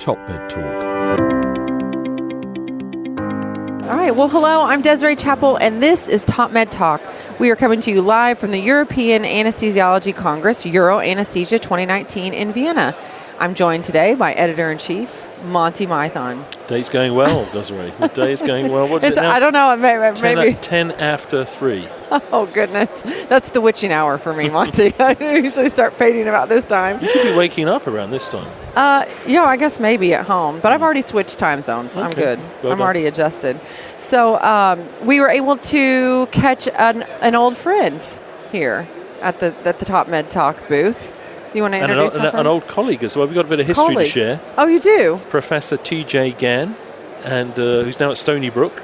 TopMedTalk. All right, well, hello, I'm Desiree Chappell, and this is TopMedTalk. We are coming to you live from the European Anesthesiology Congress, EUROANESthesia 2019 in Vienna. I'm joined today by Editor-in-Chief, Monty Mythen. Day's going well, Desiree. The day is going well. What is it now? I don't know, maybe 10 after 3. Oh, goodness. That's the witching hour for me, Monty. I usually start fading about this time. You should be waking up around this time. Yeah, I guess maybe at home. But I've already switched time zones. Okay. I'm good. Well I'm done. already adjusted. So we were able to catch an old friend here at the TopMedTalk booth. You want to introduce an old colleague as well. We've got a bit of history to share. Oh, you do? Professor T.J. Gann, and who's now at Stoney Brook.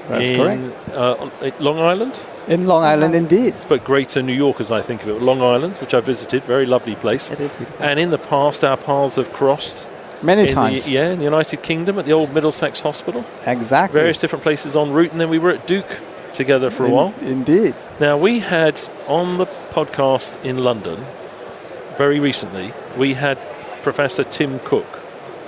That's correct. On Long Island? In Long Island, indeed. But Greater New York, as I think of it. Long Island, which I visited. Very lovely place. It is beautiful. And in the past, our paths have crossed. Many times. In the United Kingdom, at the old Middlesex Hospital. Exactly. Various different places en route. And then we were at Duke together for a while. Indeed. Now, we had on the podcast in London, very recently, we had Professor Tim Cook.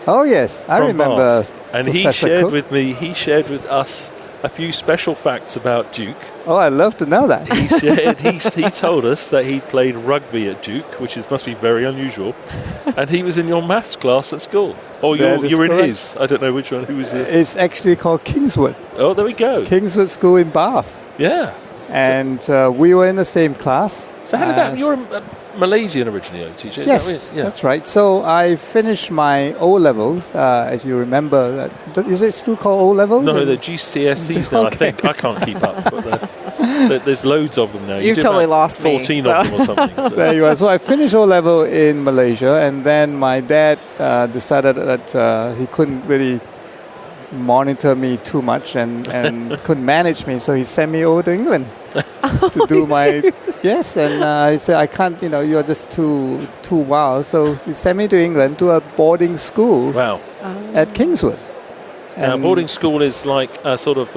Oh, yes. I remember. Bath. And Professor Cook. he shared with us a few special facts about Duke. Oh, I'd love to know that. He told us that he played rugby at Duke, which must be very unusual. And he was in your maths class at school. Or you're in his. I don't know which one. Who was it? It's actually called Kingswood. Oh, there we go. Kingswood School in Bath. Yeah. And we were in the same class. So how did that... You're a Malaysian originally, teacher? Yes, that's right. So I finished my O-levels, as you remember. Is it still called O-levels? No, they're GCSEs now, I think. I can't keep up. But there's loads of them now. You've totally lost 14 me. of them or something. There you are. So I finished O-level in Malaysia, and then my dad decided that he couldn't really monitor me too much and couldn't manage me, so he sent me over to England to do my... Yes, and he said, I can't, you're just too wild. So he sent me to England to a boarding school. Wow. At Kingswood. Now, boarding school is like a sort of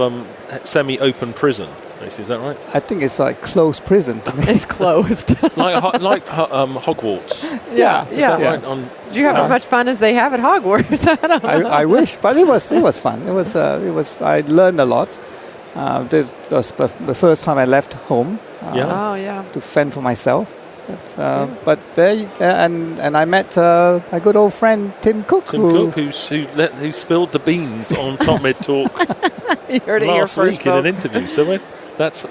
semi-open prison. Is that right? I think it's like closed prison. It's closed. like Hogwarts. Yeah. Is that right? Did you have as much fun as they have at Hogwarts? I don't know. I wish, but it was fun. It was. I learned a lot. This was the first time I left home. To fend for myself. But there, and I met my good old friend Tim Cook. Who spilled the beans on TopMedTalk You heard it here last first, week in an interview. So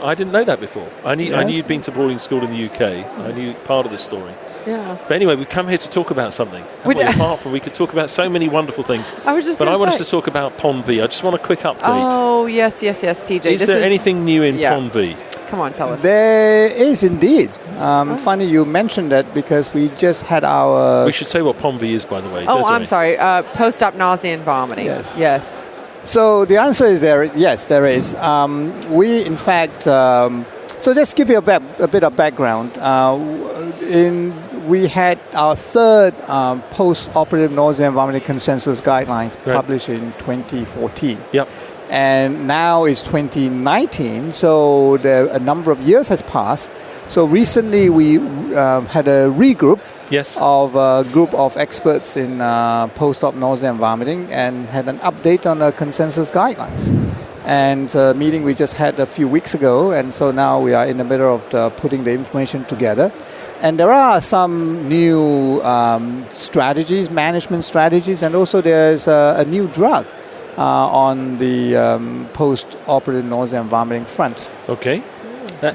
I didn't know that before. I knew you'd been to boarding school in the UK. I knew part of this story. Yeah. But anyway, we've come here to talk about something. Apart from we could talk about so many wonderful things. I want us to talk about Pon V. I just want a quick update. Oh, yes, TJ. Is there anything new in Pon V? Come on, tell us. There is indeed. Funny you mentioned that because we just had our... We should say what Pon V is, by the way. Oh, I'm sorry. Post-op nausea and vomiting. Yes. So the answer is yes, there is. We, in fact... so just give you a bit of background. We had our third post-operative nausea and vomiting consensus guidelines published in 2014. Yep. And now it's 2019, so a number of years has passed. So recently we had a regroup of a group of experts in post-op nausea and vomiting and had an update on the consensus guidelines. And a meeting we just had a few weeks ago, and so now we are in the middle of putting the information together. And there are some new strategies, management strategies, and also there's a new drug on the post-operative nausea and vomiting front. Okay.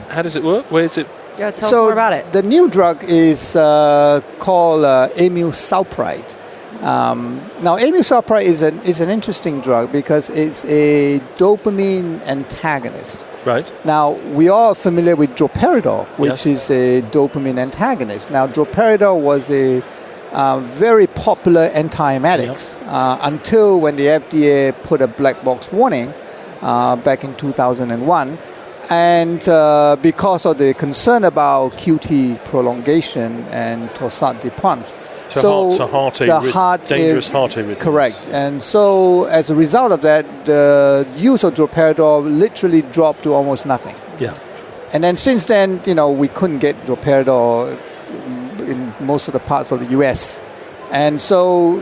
How does it work? Where is it? Yeah, tell us more about it. The new drug is called amilsulpride. Now, amilsulpride is an interesting drug because it's a dopamine antagonist. Right. Now, we are familiar with droperidol, which is a dopamine antagonist. Now, droperidol was a very popular antiemetic until when the FDA put a black box warning back in 2001. And because of the concern about QT prolongation and torsade de pointes. Dangerous heart arrhythmias. Correct. And so as a result of that, the use of droperidol literally dropped to almost nothing. Yeah. And then since then, we couldn't get droperidol in most of the parts of the U.S. And so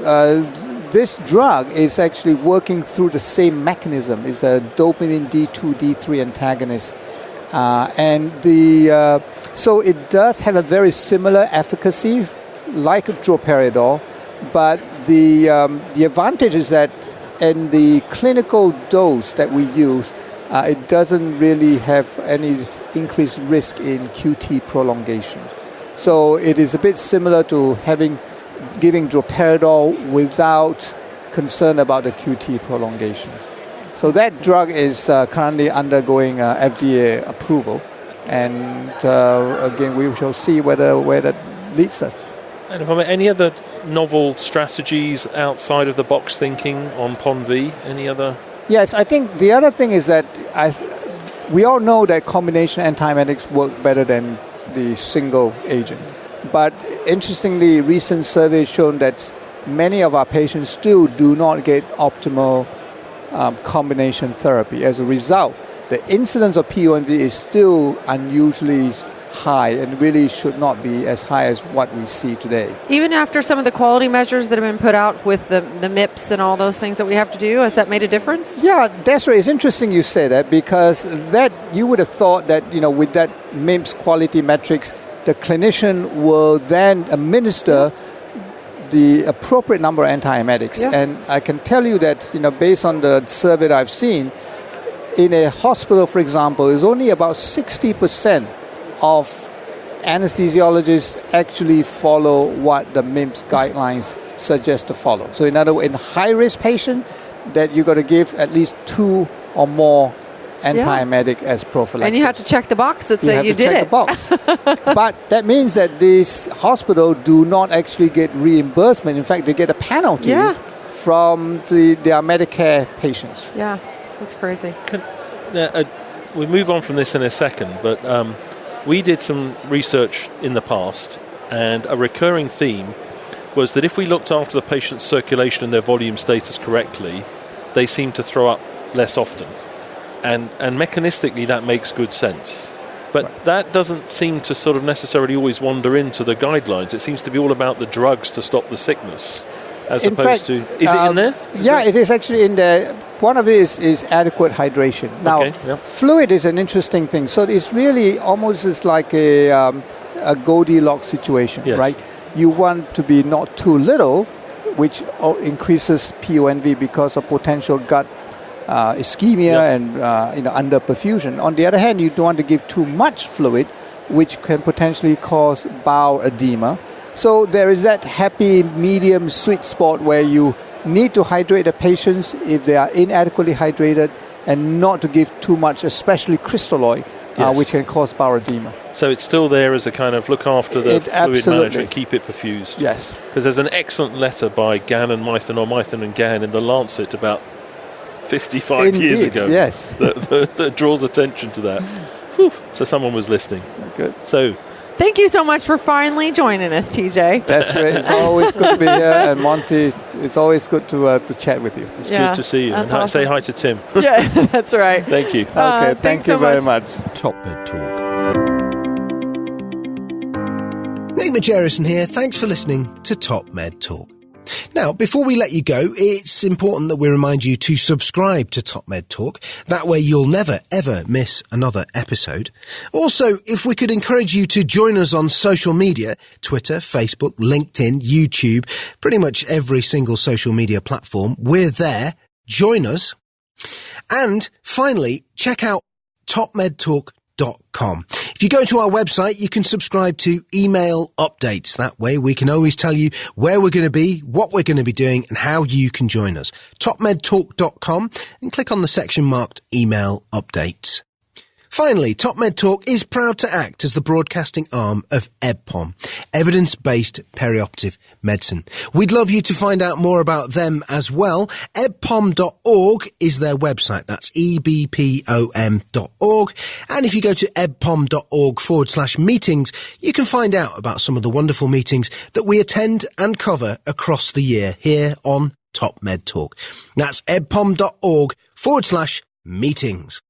this drug is actually working through the same mechanism. It's a dopamine D2, D3 antagonist. So it does have a very similar efficacy like droperidol, but the advantage is that in the clinical dose that we use, it doesn't really have any increased risk in QT prolongation. So it is a bit similar to giving droperidol without concern about the QT prolongation. So that drug is currently undergoing FDA approval, and again we shall see where that leads us. And any other novel strategies outside of the box thinking on PONV? Any other? Yes, I think the other thing is that we all know that combination antiemetics work better than the single agent. But interestingly, recent surveys shown that many of our patients still do not get optimal combination therapy. As a result, the incidence of PONV is still unusually high and really should not be as high as what we see today. Even after some of the quality measures that have been put out with the MIPS and all those things that we have to do, has that made a difference? Yeah, Desiree, it's interesting you say that, because that you would have thought that, with that MIPS quality metrics, the clinician will then administer the appropriate number of antiemetics. Yeah. And I can tell you that, based on the survey that I've seen, in a hospital, for example, is only about 60% of anesthesiologists actually follow what the MIPS guidelines suggest to follow. So in other words, in high-risk patient, that you've got to give at least 2 or more antiemetic as prophylaxis. And you have to check the box that says you did it. Check the box. But that means that this hospital do not actually get reimbursement. In fact, they get a penalty from their Medicare patients. Yeah, that's crazy. We'll move on from this in a second, but we did some research in the past, and a recurring theme was that if we looked after the patient's circulation and their volume status correctly, they seem to throw up less often. And mechanistically, that makes good sense. But that doesn't seem to sort of necessarily always wander into the guidelines. It seems to be all about the drugs to stop the sickness, as opposed to... Is it in there? It is actually in there. One of it is adequate hydration. Now, fluid is an interesting thing. So it's really almost is like a Goldilocks situation, right? You want to be not too little, which increases PONV because of potential gut ischemia and under perfusion. On the other hand, you don't want to give too much fluid, which can potentially cause bowel edema. So there is that happy medium sweet spot where you need to hydrate the patients if they are inadequately hydrated, and not to give too much, especially crystalloid, which can cause bowel edema. So it's still there as a kind of look after the fluid management, keep it perfused. Yes. Because there's an excellent letter by Gann and Mythen, or Mythen and Gann, in the Lancet about 55 years ago. Yes. that draws attention to that. Whew. So someone was listening. Good. So... Thank you so much for finally joining us, TJ. That's right. It's always good to be here. And Monty, it's always good to chat with you. It's good to see you. And awesome. Say hi to Tim. Yeah, that's right. Thank you. Okay, thank you very much. TopMedTalk. Nick Majerison here. Thanks for listening to TopMedTalk. Now, before we let you go, it's important that we remind you to subscribe to TopMedTalk. That way you'll never, ever miss another episode. Also, if we could encourage you to join us on social media, Twitter, Facebook, LinkedIn, YouTube, pretty much every single social media platform, we're there. Join us. And finally, check out TopMedTalk.com. If you go to our website, you can subscribe to email updates. That way we can always tell you where we're going to be, what we're going to be doing, and how you can join us. TopMedTalk.com, and click on the section marked email updates. Finally, TopMedTalk is proud to act as the broadcasting arm of EBPOM, Evidence-Based Perioperative Medicine. We'd love you to find out more about them as well. ebpom.org is their website. That's ebpom.org. And if you go to ebpom.org/meetings, you can find out about some of the wonderful meetings that we attend and cover across the year here on TopMedTalk. That's ebpom.org/meetings.